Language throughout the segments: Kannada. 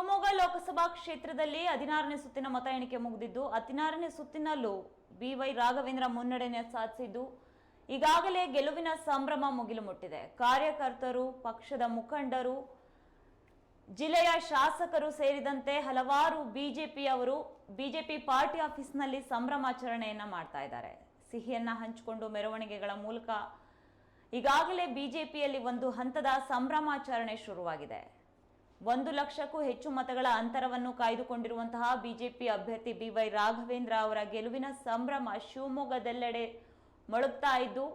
ಶಿವಮೊಗ್ಗ ಲೋಕಸಭಾ ಕ್ಷೇತ್ರದಲ್ಲಿ 16ನೇ ಸುತ್ತಿನ ಮತ ಎಣಿಕೆ ಮುಗಿದಿದ್ದು 16ನೇ ಸುತ್ತಿನಲ್ಲೂ ಬಿವೈ ರಾಘವೇಂದ್ರ ಮುನ್ನಡೆ ಸಾಧಿಸಿದ್ದು ಈಗಾಗಲೇ ಗೆಲುವಿನ ಸಂಭ್ರಮ ಮುಗಿಲು ಮುಟ್ಟಿದೆ. ಕಾರ್ಯಕರ್ತರು, ಪಕ್ಷದ ಮುಖಂಡರು, ಜಿಲ್ಲೆಯ ಶಾಸಕರು ಸೇರಿದಂತೆ ಹಲವಾರು ಬಿಜೆಪಿ ಪಾರ್ಟಿ ಆಫೀಸ್ನಲ್ಲಿ ಸಂಭ್ರಮಾಚರಣೆಯನ್ನ ಮಾಡ್ತಾ ಇದ್ದಾರೆ. ಸಿಹಿಯನ್ನ ಹಂಚಿಕೊಂಡು ಮೆರವಣಿಗೆಗಳ ಮೂಲಕ ಈಗಾಗಲೇ ಬಿಜೆಪಿಯಲ್ಲಿ ಒಂದು ಹಂತದ ಸಂಭ್ರಮಾಚರಣೆ ಶುರುವಾಗಿದೆ. 1 ಲಕ್ಷಕ್ಕೂ ಹೆಚ್ಚು ಮತಗಳ ಅಂತರವನ್ನು ಕಾಯ್ದುಕೊಂಡಿರುವಂತಹ ಬಿಜೆಪಿ ಅಭ್ಯರ್ಥಿ ಬಿವೈ ರಾಘವೇಂದ್ರ ಅವರ ಗೆಲುವಿನ ಸಂಭ್ರಮ ಶಿವಮೊಗ್ಗದೆಲ್ಲೆಡೆ ಮೊಳಗ್ತಾ ಇದ್ದು,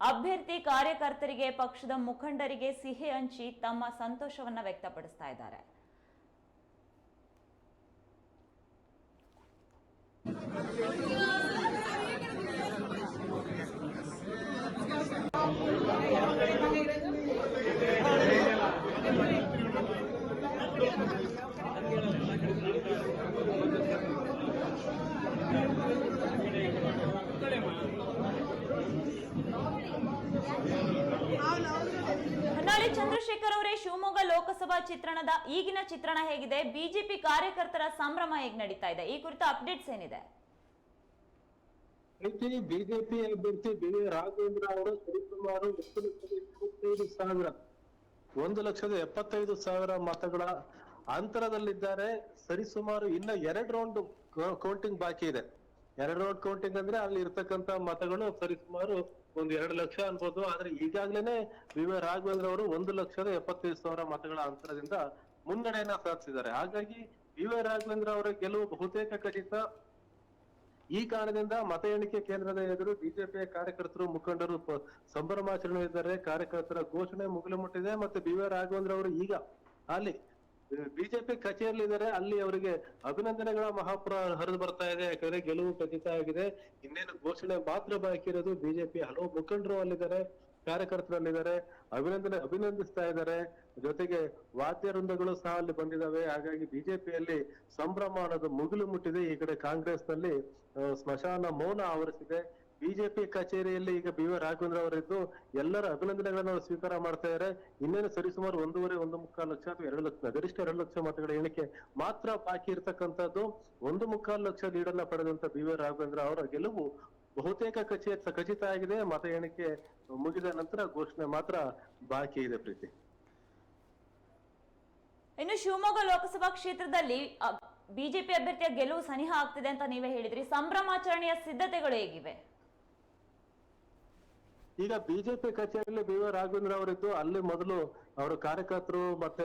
ಅಭ್ಯರ್ಥಿ ಕಾರ್ಯಕರ್ತರಿಗೆ, ಪಕ್ಷದ ಮುಖಂಡರಿಗೆ ಸಿಹಿ ಹಂಚಿ ತಮ್ಮ ಸಂತೋಷವನ್ನ ವ್ಯಕ್ತಪಡಿಸ್ತಾ ಇದ್ದಾರೆ. ಹೊನ್ನಾಳಿ ಚಂದ್ರಶೇಖರ್ ಅವರೇ, ಶಿವಮೊಗ್ಗ ಲೋಕಸಭಾ ಚಿತ್ರಣದ ಈಗಿನ ಚಿತ್ರಣ ಹೇಗಿದೆ? ಬಿಜೆಪಿ ಕಾರ್ಯಕರ್ತರ ಸಂಭ್ರಮ ಹೇಗೆ ನಡೀತಾ ಇದೆ? ಈ ಕುರಿತ ಅಪ್ಡೇಟ್ಸ್ ಏನಿದೆ? ಬಿಜೆಪಿ ಅಭ್ಯರ್ಥಿ ಬಿವೈ ರಾಘವೇಂದ್ರ ಅವರು ಸರಿಸುಮಾರು 1,75,000 ಮತಗಳ ಅಂತರದಲ್ಲಿದ್ದಾರೆ. ಸರಿಸುಮಾರು ಇನ್ನ 2 ರೌಂಡ್ ಕೌಂಟಿಂಗ್ ಬಾಕಿ ಇದೆ. 2 ರೌಂಡ್ ಕೌಂಟಿಂಗ್ ಅಂದ್ರೆ ಅಲ್ಲಿ ಇರ್ತಕ್ಕಂತ ಮತಗಳು ಸರಿಸುಮಾರು 1-2 ಲಕ್ಷ ಅನ್ಬೋದು. ಆದ್ರೆ ಈಗಾಗ್ಲೇನೆ ಬಿವೈ ರಾಘವೇಂದ್ರ ಅವರು 1,75,000 ಮತಗಳ ಅಂತರದಿಂದ ಮುನ್ನಡೆಯನ್ನ ಸಾಧಿಸಿದ್ದಾರೆ. ಹಾಗಾಗಿ ಬಿವೈ ರಾಘವೇಂದ್ರ ಅವರ ಗೆಲುವು ಬಹುತೇಕ ಖಚಿತ. ಈ ಕಾರಣದಿಂದ ಮತ ಎಣಿಕೆ ಕೇಂದ್ರದ ಎದುರು ಬಿಜೆಪಿಯ ಕಾರ್ಯಕರ್ತರು, ಮುಖಂಡರು ಸಂಭ್ರಮಾಚರಣೆ ಇದ್ದಾರೆ. ಕಾರ್ಯಕರ್ತರ ಘೋಷಣೆ ಮುಗಿಲು ಮುಟ್ಟಿದೆ. ಮತ್ತೆ ಬಿವೈ ರಾಘವೇಂದ್ರ ಅವರು ಈಗ ಅಲ್ಲಿ ಬಿಜೆಪಿ ಕಚೇರಿಯಲ್ಲಿದ್ದಾರೆ. ಅಲ್ಲಿ ಅವರಿಗೆ ಅಭಿನಂದನೆಗಳ ಮಹಾಪುರ ಹರಿದು ಬರ್ತಾ ಇದೆ. ಯಾಕಂದ್ರೆ ಗೆಲುವು ಖಚಿತ ಆಗಿದೆ. ಇನ್ನೇನು ಘೋಷಣೆ ಮಾತ್ರ ಬಾಕಿ ಇರೋದು. ಬಿಜೆಪಿ ಹಲವು ಮುಖಂಡರು ಅಲ್ಲಿದ್ದಾರೆ, ಕಾರ್ಯಕರ್ತರಲ್ಲಿದ್ದಾರೆ, ಅಭಿನಂದಿಸ್ತಾ ಇದ್ದಾರೆ. ಜೊತೆಗೆ ವಾದ್ಯ ವೃಂದಗಳು ಸಹ ಅಲ್ಲಿ ಬಂದಿದ್ದಾವೆ. ಹಾಗಾಗಿ ಬಿಜೆಪಿಯಲ್ಲಿ ಸಂಭ್ರಮ ಅನ್ನೋದು ಮುಗಿಲು ಮುಟ್ಟಿದೆ. ಈ ಕಡೆ ಕಾಂಗ್ರೆಸ್ ನಲ್ಲಿ ಸ್ಮಶಾನ ಮೌನ ಆವರಿಸಿದೆ. ಬಿಜೆಪಿ ಕಚೇರಿಯಲ್ಲಿ ಈಗ ಬಿವೈ ರಾಘವೇಂದ್ರ ಅವರಿದ್ದು ಎಲ್ಲರ ಅಭಿನಂದನೆಗಳನ್ನು ಸ್ವೀಕಾರ ಮಾಡ್ತಾ ಇದ್ದಾರೆ. ಇನ್ನೇನು ಸರಿಸುಮಾರು 1.5 ಲಕ್ಷ ಅಥವಾ 2 ಲಕ್ಷ, ಗರಿಷ್ಠ 2 ಲಕ್ಷ ಮತಗಳ ಎಣಿಕೆ ಮಾತ್ರ ಬಾಕಿ ಇರ್ತಕ್ಕಂಥದ್ದು. 1.25 ಲಕ್ಷ ಲೀಡನ್ನ ಪಡೆದಂತ ಬಿವೈ ರಾಘವೇಂದ್ರ ಅವರ ಗೆಲುವು ಬಹುತೇಕ ಖಚಿತ ಆಗಿದೆ. ಮತ ಎಣಿಕೆ ಮುಗಿದ ನಂತರ ಘೋಷಣೆ ಮಾತ್ರ ಬಾಕಿ ಇದೆ. ಪ್ರೀತಿ, ಇನ್ನು ಶಿವಮೊಗ್ಗ ಲೋಕಸಭಾ ಕ್ಷೇತ್ರದಲ್ಲಿ ಬಿಜೆಪಿ ಅಭ್ಯರ್ಥಿಯ ಗೆಲುವು ಸನಿಹ ಆಗ್ತಿದೆ ಅಂತ ನೀವೇ ಹೇಳಿದ್ರಿ. ಸಂಭ್ರಮಾಚರಣೆಯ ಸಿದ್ಧತೆಗಳು ಹೇಗಿವೆ? ಈಗ ಬಿಜೆಪಿ ಕಚೇರಿಯಲ್ಲಿ ಬಿವೈ ರಾಘವೇಂದ್ರ ಅವರಿದ್ದು ಅಲ್ಲಿ ಮೊದಲು ಅವರ ಕಾರ್ಯಕರ್ತರು ಮತ್ತೆ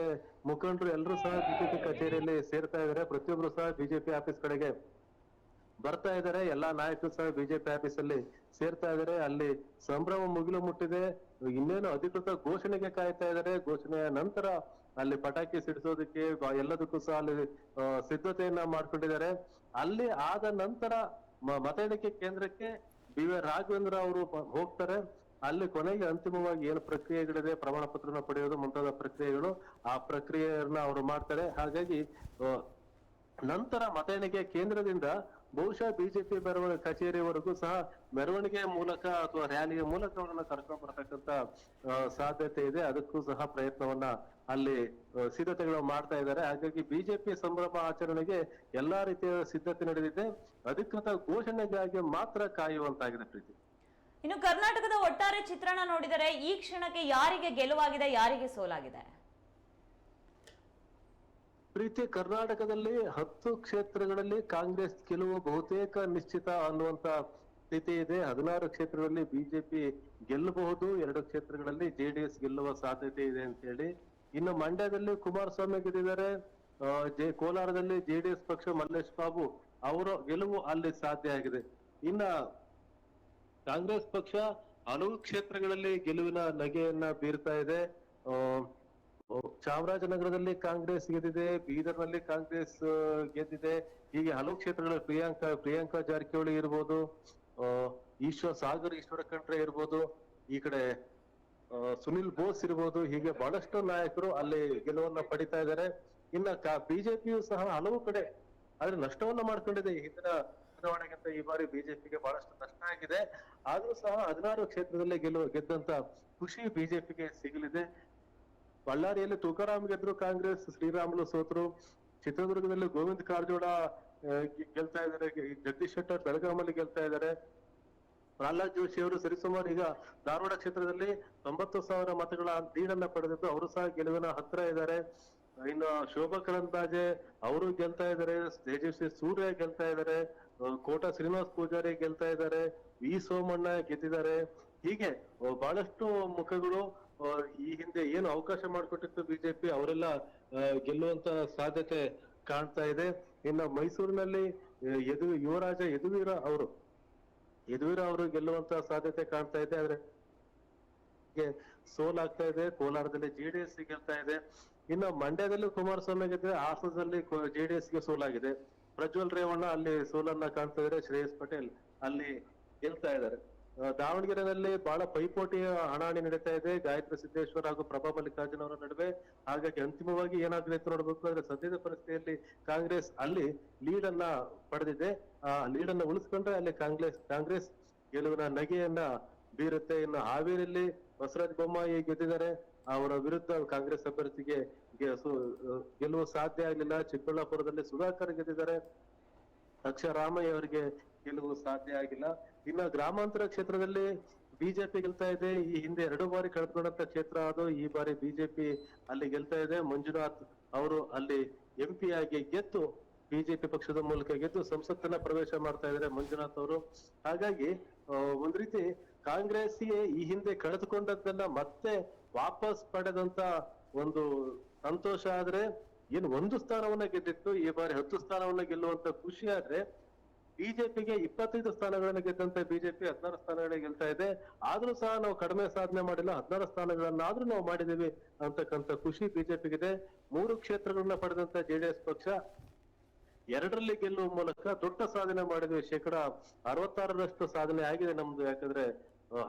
ಮುಖಂಡರು ಎಲ್ಲರೂ ಸಹ ಬಿಜೆಪಿ ಕಚೇರಿಯಲ್ಲಿ ಸೇರ್ತಾ ಇದ್ದಾರೆ. ಪ್ರತಿಯೊಬ್ರು ಸಹ ಬಿಜೆಪಿ ಆಫೀಸ್ ಕಡೆಗೆ ಬರ್ತಾ ಇದ್ದಾರೆ. ಎಲ್ಲಾ ನಾಯಕರು ಸಹ ಬಿಜೆಪಿ ಆಫೀಸ್ ಅಲ್ಲಿ ಸೇರ್ತಾ ಇದ್ದಾರೆ. ಅಲ್ಲಿ ಸಂಭ್ರಮ ಮುಗಿಲು ಮುಟ್ಟಿದೆ. ಇನ್ನೇನು ಅಧಿಕೃತ ಘೋಷಣೆಗೆ ಕಾಯ್ತಾ ಇದ್ದಾರೆ. ಘೋಷಣೆಯ ನಂತರ ಅಲ್ಲಿ ಪಟಾಕಿ ಸಿಡಿಸೋದಕ್ಕೆ ಎಲ್ಲದಕ್ಕೂ ಸಹ ಅಲ್ಲಿ ಸಿದ್ಧತೆಯನ್ನ ಮಾಡ್ಕೊಂಡಿದ್ದಾರೆ. ಅಲ್ಲಿ ಆದ ನಂತರ ಮತ ಎಣಿಕೆ ಕೇಂದ್ರಕ್ಕೆ ಬಿವೈ ರಾಘವೇಂದ್ರ ಅವರು ಹೋಗ್ತಾರೆ. ಅಲ್ಲಿ ಕೊನೆಗೆ ಅಂತಿಮವಾಗಿ ಏನು ಪ್ರಕ್ರಿಯೆಗಳಿದೆ, ಪ್ರಮಾಣ ಪತ್ರನ ಪಡೆಯೋದು ಮುಂತಾದ ಪ್ರಕ್ರಿಯೆಗಳು, ಆ ಪ್ರಕ್ರಿಯೆಯನ್ನ ಅವರು ಮಾಡ್ತಾರೆ. ಹಾಗಾಗಿ ನಂತರ ಮತ ಎಣಿಕೆ ಕೇಂದ್ರದಿಂದ ಬಹುಶಃ ಬಿಜೆಪಿ ಕಚೇರಿವರೆಗೂ ಸಹ ಮೆರವಣಿಗೆ ಮೂಲಕ ಅಥವಾ ರ್ಯಾಲಿಯ ಮೂಲಕ ಅವರನ್ನ ಕರ್ಕೊಂಡ್ ಬರ್ತಕ್ಕಂತ ಸಾಧ್ಯತೆ ಇದೆ. ಅದಕ್ಕೂ ಸಹ ಪ್ರಯತ್ನವನ್ನ ಅಲ್ಲಿ ಸಿದ್ಧತೆಗಳು ಮಾಡ್ತಾ ಇದ್ದಾರೆ. ಹಾಗಾಗಿ ಬಿಜೆಪಿ ಸಂಭ್ರಮ ಆಚರಣೆಗೆ ಎಲ್ಲಾ ರೀತಿಯ ಸಿದ್ಧತೆ ನಡೆದಿದೆ. ಅಧಿಕೃತ ಘೋಷಣೆಗಾಗಿ ಮಾತ್ರ ಕಾಯುವಂತಾಗಿದೆ. ಪ್ರೀತಿ, ಇನ್ನು ಕರ್ನಾಟಕದ ಒಟ್ಟಾರೆ ಚಿತ್ರಣ ನೋಡಿದರೆ ಈ ಕ್ಷಣಕ್ಕೆ ಯಾರಿಗೆ ಗೆಲುವಾಗಿದೆ, ಯಾರಿಗೆ ಸೋಲಾಗಿದೆ? ಪ್ರೀತಿ, ಕರ್ನಾಟಕದಲ್ಲಿ 10 ಕ್ಷೇತ್ರಗಳಲ್ಲಿ ಕಾಂಗ್ರೆಸ್ ಗೆಲುವು ಬಹುತೇಕ ನಿಶ್ಚಿತ ಅನ್ನುವಂತ ಸ್ಥಿತಿ ಇದೆ. 16 ಕ್ಷೇತ್ರಗಳಲ್ಲಿ ಬಿಜೆಪಿ ಗೆಲ್ಲಬಹುದು, 2 ಕ್ಷೇತ್ರಗಳಲ್ಲಿ ಜೆಡಿಎಸ್ ಗೆಲ್ಲುವ ಸಾಧ್ಯತೆ ಇದೆ ಅಂತ ಹೇಳಿ. ಇನ್ನು ಮಂಡ್ಯದಲ್ಲಿ ಕುಮಾರಸ್ವಾಮಿ ಗೆದ್ದಿದ್ದಾರೆ. ಕೋಲಾರದಲ್ಲಿ ಜೆಡಿಎಸ್ ಪಕ್ಷ ಮಲ್ಲೇಶ್ ಬಾಬು ಅವರ ಗೆಲುವು ಅಲ್ಲಿ ಸಾಧ್ಯ ಆಗಿದೆ. ಇನ್ನ ಕಾಂಗ್ರೆಸ್ ಪಕ್ಷ ಹಲವು ಕ್ಷೇತ್ರಗಳಲ್ಲಿ ಗೆಲುವಿನ ನಗೆಯನ್ನ ಬೀರ್ತಾ ಇದೆ. ಚಾಮರಾಜನಗರದಲ್ಲಿ ಕಾಂಗ್ರೆಸ್ ಗೆದ್ದಿದೆ, ಬೀದರ್ನಲ್ಲಿ ಕಾಂಗ್ರೆಸ್ ಗೆದ್ದಿದೆ. ಹೀಗೆ ಹಲವು ಕ್ಷೇತ್ರಗಳಲ್ಲಿ ಪ್ರಿಯಾಂಕಾ ಜಾರಕಿಹೊಳಿ ಇರ್ಬೋದು, ಸಾಗರ್ ಈಶ್ವರ ಖಂಡ್ರೆ ಇರ್ಬೋದು, ಈ ಕಡೆ ಸುನಿಲ್ ಬೋಸ್ ಇರ್ಬೋದು. ಹೀಗೆ ಬಹಳಷ್ಟು ನಾಯಕರು ಅಲ್ಲಿ ಗೆಲುವನ್ನ ಪಡಿತಾ ಇದ್ದಾರೆ. ಇನ್ನ ಬಿಜೆಪಿಯು ಸಹ ಹಲವು ಕಡೆ ಆದ್ರೆ ನಷ್ಟವನ್ನ ಮಾಡ್ಕೊಂಡಿದೆ. ಹಿಂದಿನ ಚುನಾವಣೆಗಿಂತ ಈ ಬಾರಿ ಬಿಜೆಪಿಗೆ ಬಹಳಷ್ಟು ನಷ್ಟ ಆಗಿದೆ. ಆದ್ರೂ ಸಹ 16 ಕ್ಷೇತ್ರದಲ್ಲಿ ಗೆದ್ದಂತ ಖುಷಿ ಬಿಜೆಪಿಗೆ ಸಿಗಲಿದೆ. ಬಳ್ಳಾರಿಯಲ್ಲಿ ತುಕಾರಾಮ್ ಗೆದ್ರು ಕಾಂಗ್ರೆಸ್, ಶ್ರೀರಾಮುಲು ಸೋತರು. ಚಿತ್ರದುರ್ಗದಲ್ಲಿ ಗೋವಿಂದ ಕಾರಜೋಳ ಗೆಲ್ತಾ ಇದ್ದಾರೆ, ಜಗದೀಶ್ ಶೆಟ್ಟರ್ ಬೆಳಗಾಮಲ್ಲಿ ಗೆಲ್ತಾ ಇದ್ದಾರೆ. ಪ್ರಹ್ಲಾದ್ ಜೋಶಿ ಅವರು ಸರಿಸುಮಾರು ಈಗ ಧಾರವಾಡ ಕ್ಷೇತ್ರದಲ್ಲಿ 90,000 ಮತಗಳ ಲೀಡನ್ನ ಪಡೆದಿದ್ದು ಅವರು ಸಹ ಗೆಲುವಿನ ಹತ್ರ ಇದ್ದಾರೆ. ಇನ್ನು ಶೋಭಾ ಕರಂದ್ಲಾಜೆ ಅವರು ಗೆಲ್ತಾ ಇದ್ದಾರೆ, ತೇಜಸ್ವಿ ಸೂರ್ಯ ಗೆಲ್ತಾ ಇದ್ದಾರೆ, ಕೋಟಾ ಶ್ರೀನಿವಾಸ್ ಪೂಜಾರಿ ಗೆಲ್ತಾ ಇದ್ದಾರೆ, ವಿ ಸೋಮಣ್ಣ ಗೆದ್ದಿದ್ದಾರೆ. ಹೀಗೆ ಬಹಳಷ್ಟು ಮುಖಗಳು ಈ ಹಿಂದೆ ಏನು ಅವಕಾಶ ಮಾಡಿಕೊಟ್ಟಿತ್ತು ಬಿಜೆಪಿ ಅವರೆಲ್ಲ ಗೆಲ್ಲುವಂತ ಸಾಧ್ಯತೆ ಕಾಣ್ತಾ ಇದೆ. ಇನ್ನು ಮೈಸೂರಿನಲ್ಲಿ ಯುವರಾಜ ಯದುವೀರ ಅವರು ಗೆಲ್ಲುವಂತ ಸಾಧ್ಯತೆ ಕಾಣ್ತಾ ಇದೆ. ಆದ್ರೆ ಸೋಲಾಗ್ತಾ ಇದೆ. ಕೋಲಾರದಲ್ಲಿ ಜೆಡಿಎಸ್ ಗೆಲ್ತಾ ಇದೆ. ಇನ್ನು ಮಂಡ್ಯದಲ್ಲಿ ಕುಮಾರಸ್ವಾಮಿ ಗೆದ್ದರೆ ಹಾಸನದಲ್ಲಿ ಜೆಡಿಎಸ್ ಗೆ ಸೋಲಾಗಿದೆ. ಪ್ರಜ್ವಲ್ ರೇವಣ್ಣ ಅಲ್ಲಿ ಸೋಲನ್ನ ಕಾಣ್ತಾ ಇದ್ದಾರೆ, ಶ್ರೇಯಸ್ ಪಟೇಲ್ ಅಲ್ಲಿ ಗೆಲ್ತಾ ಇದ್ದಾರೆ. ದಾವಣಗೆರೆಯಲ್ಲಿ ಬಹಳ ಪೈಪೋಟಿಯ ಹಣಾಹಣಿ ನಡೀತಾ ಇದೆ ಗಾಯತ್ರಿ ಸಿದ್ದೇಶ್ವರ್ ಹಾಗೂ ಪ್ರಭಾ ಮಲ್ಲಿಕಾರ್ಜುನ್ ಅವರ ನಡುವೆ. ಹಾಗಾಗಿ ಅಂತಿಮವಾಗಿ ಏನಾಗುತ್ತೆ ಅಂತ ನೋಡ್ಬೇಕು. ಆದ್ರೆ ಸದ್ಯದ ಪರಿಸ್ಥಿತಿಯಲ್ಲಿ ಕಾಂಗ್ರೆಸ್ ಅಲ್ಲಿ ಲೀಡ್ ಅನ್ನ ಪಡೆದಿದೆ. ಆ ಲೀಡ್ ಅನ್ನ ಉಳಿಸ್ಕೊಂಡ್ರೆ ಅಲ್ಲಿ ಕಾಂಗ್ರೆಸ್ ಗೆಲುವಿನ ನಗೆಯನ್ನ ಬೀರುತ್ತೆ. ಇನ್ನು ಹಾವೇರಿಯಲ್ಲಿ ಬಸವರಾಜ ಬೊಮ್ಮಾಯಿ ಗೆದ್ದಿದ್ದಾರೆ, ಅವರ ವಿರುದ್ಧ ಕಾಂಗ್ರೆಸ್ ಅಭ್ಯರ್ಥಿಗೆ ಗೆಲುವು ಸಾಧ್ಯ ಆಗಲಿಲ್ಲ. ಚಿಕ್ಕಬಳ್ಳಾಪುರದಲ್ಲಿ ಸುಧಾಕರ್ ಗೆದ್ದಿದ್ದಾರೆ, ರಾಮಯ್ಯ ಅವರಿಗೆ ಗೆಲುವು ಸಾಧ್ಯ ಆಗಿಲ್ಲ. ಇನ್ನು ಗ್ರಾಮಾಂತರ ಕ್ಷೇತ್ರದಲ್ಲಿ ಬಿಜೆಪಿ ಗೆಲ್ತಾ ಇದೆ. ಈ ಹಿಂದೆ 2 ಬಾರಿ ಕಳೆದುಕೊಂಡಂತ ಕ್ಷೇತ್ರ ಅದು. ಈ ಬಾರಿ ಬಿಜೆಪಿ ಅಲ್ಲಿ ಗೆಲ್ತಾ ಇದೆ. ಮಂಜುನಾಥ್ ಅವರು ಅಲ್ಲಿ MP ಆಗಿ ಗೆದ್ದು ಬಿಜೆಪಿ ಪಕ್ಷದ ಮೂಲಕ ಗೆದ್ದು ಸಂಸತ್ತನ್ನ ಪ್ರವೇಶ ಮಾಡ್ತಾ ಇದ್ದಾರೆ ಮಂಜುನಾಥ್ ಅವರು. ಹಾಗಾಗಿ ಒಂದ್ ರೀತಿ ಕಾಂಗ್ರೆಸ್ಗೆ ಈ ಹಿಂದೆ ಕಳೆದುಕೊಂಡದ್ದನ್ನ ಮತ್ತೆ ವಾಪಸ್ ಪಡೆದಂತ ಒಂದು ಸಂತೋಷ. ಆದ್ರೆ ಏನು 1 ಸ್ಥಾನವನ್ನ ಗೆದ್ದಿತ್ತು, ಈ ಬಾರಿ 10 ಸ್ಥಾನವನ್ನ ಗೆಲ್ಲುವಂತ ಖುಷಿ. ಆದ್ರೆ ಬಿಜೆಪಿಗೆ 25 ಸ್ಥಾನಗಳನ್ನ ಗೆದ್ದಂತ ಬಿಜೆಪಿ 16 ಸ್ಥಾನಗಳಿಗೆ ಗೆಲ್ತಾ ಇದೆ. ಆದ್ರೂ ಸಹ ನಾವು ಕಡಿಮೆ ಸಾಧನೆ ಮಾಡಿಲ್ಲ, 16 ಸ್ಥಾನಗಳನ್ನಾದ್ರೂ ನಾವು ಮಾಡಿದೀವಿ ಅಂತಕ್ಕಂಥ ಖುಷಿ ಬಿಜೆಪಿಗಿದೆ. 3 ಕ್ಷೇತ್ರಗಳನ್ನ ಪಡೆದಂತ ಜೆಡಿಎಸ್ ಪಕ್ಷ 2ರಲ್ಲಿ ಗೆಲ್ಲುವ ಮೂಲಕ ದೊಡ್ಡ ಸಾಧನೆ ಮಾಡಿದ್ವಿ. 66% ಸಾಧನೆ ಆಗಿದೆ ನಮ್ದು. ಯಾಕಂದ್ರೆ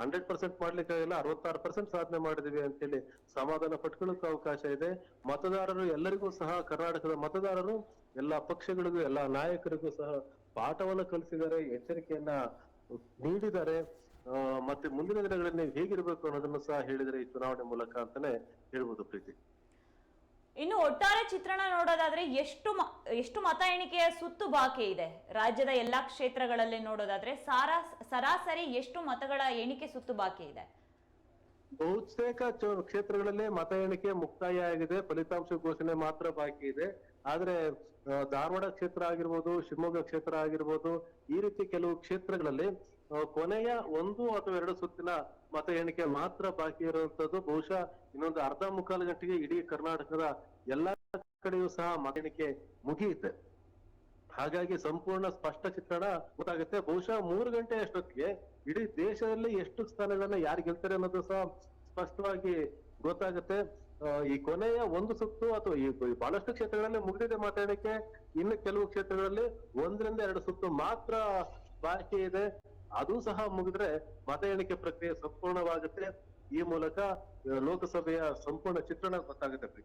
100% ಮಾಡ್ಲಿಕ್ಕಾಗಿಲ್ಲ, 66% ಸಾಧನೆ ಮಾಡಿದೀವಿ ಅಂತೇಳಿ ಸಮಾಧಾನ ಪಟ್ಕೊಳ್ಳೋಕೆ ಅವಕಾಶ ಇದೆ. ಮತದಾರರು ಎಲ್ಲರಿಗೂ ಸಹ, ಕರ್ನಾಟಕದ ಮತದಾರರು ಎಲ್ಲಾ ಪಕ್ಷಗಳಿಗೂ ಎಲ್ಲಾ ನಾಯಕರಿಗೂ ಸಹ ಪಾಠವನ್ನ ಕಲಿಸಿದ್ದಾರೆ, ಎಚ್ಚರಿಕೆಯನ್ನ ನೀಡಿದ್ದಾರೆ. ಮತ್ತೆ ಮುಂದಿನ ದಿನಗಳಲ್ಲಿ ನೀವು ಹೇಗಿರ್ಬೇಕು ಅನ್ನೋದನ್ನು ಸಹ ಹೇಳಿದರೆ ಈ ಚುನಾವಣೆ ಮೂಲಕ ಅಂತಾನೆ ಹೇಳ್ಬೋದು ಪ್ರೀತಿ. ಇನ್ನು ಒಟ್ಟಾರೆ ಚಿತ್ರಣ ನೋಡೋದಾದ್ರೆ ಎಷ್ಟು ಮತ ಎಣಿಕೆಯ ಸುತ್ತು ಬಾಕಿ ಇದೆ ರಾಜ್ಯದ ಎಲ್ಲಾ ಕ್ಷೇತ್ರಗಳಲ್ಲಿ ನೋಡೋದಾದ್ರೆ ಸರಾಸರಿ ಎಷ್ಟು ಮತಗಳ ಎಣಿಕೆ ಸುತ್ತು ಬಾಕಿ ಇದೆ? ಬಹುತೇಕ ಕ್ಷೇತ್ರಗಳಲ್ಲಿ ಮತ ಎಣಿಕೆ ಮುಕ್ತಾಯ ಆಗಿದೆ, ಫಲಿತಾಂಶ ಘೋಷಣೆ ಮಾತ್ರ ಬಾಕಿ ಇದೆ. ಆದ್ರೆ ಧಾರವಾಡ ಕ್ಷೇತ್ರ ಆಗಿರ್ಬೋದು, ಶಿವಮೊಗ್ಗ ಕ್ಷೇತ್ರ ಆಗಿರ್ಬೋದು, ಈ ರೀತಿ ಕೆಲವು ಕ್ಷೇತ್ರಗಳಲ್ಲಿ ಕೊನೆಯ 1 ಅಥವಾ 2 ಸುತ್ತಿನ ಮತ ಎಣಿಕೆ ಮಾತ್ರ ಬಾಕಿ ಇರುವಂತದ್ದು. ಬಹುಶಃ ಇನ್ನೊಂದು ಅರ್ಧ ಮುಕ್ಕಾಲು ಗಂಟೆಗೆ ಇಡೀ ಕರ್ನಾಟಕದ ಎಲ್ಲಾ ಕಡೆಯೂ ಸಹ ಮತ ಎಣಿಕೆ ಮುಗಿಯುತ್ತೆ. ಹಾಗಾಗಿ ಸಂಪೂರ್ಣ ಸ್ಪಷ್ಟ ಚಿತ್ರಣ ಗೊತ್ತಾಗುತ್ತೆ. ಬಹುಶಃ 3 ಗಂಟೆ ಅಷ್ಟೊತ್ತಿಗೆ ಇಡೀ ದೇಶದಲ್ಲಿ ಎಷ್ಟು ಸ್ಥಾನಗಳನ್ನ ಯಾರು ಗೆಲ್ತಾರೆ ಅನ್ನೋದು ಸಹ ಸ್ಪಷ್ಟವಾಗಿ ಗೊತ್ತಾಗುತ್ತೆ. ಈ ಕೊನೆಯ 1 ಸುತ್ತು ಅಥವಾ ಈ ಬಹಳಷ್ಟು ಕ್ಷೇತ್ರಗಳಲ್ಲಿ ಮುಗಿದಿದೆ ಮತ ಎಣಿಕೆ. ಇನ್ನು ಕೆಲವು ಕ್ಷೇತ್ರಗಳಲ್ಲಿ 1 ರಿಂದ 2 ಸುತ್ತು ಮಾತ್ರ ಬಾಕಿ ಇದೆ. ಅದು ಸಹ ಮುಗಿದ್ರೆ ಮತ ಎಣಿಕೆ ಪ್ರಕ್ರಿಯೆ ಸಂಪೂರ್ಣವಾಗುತ್ತೆ. ಈ ಮೂಲಕ ಲೋಕಸಭೆಯ ಸಂಪೂರ್ಣ ಚಿತ್ರಣ ಗೊತ್ತಾಗುತ್ತೆ.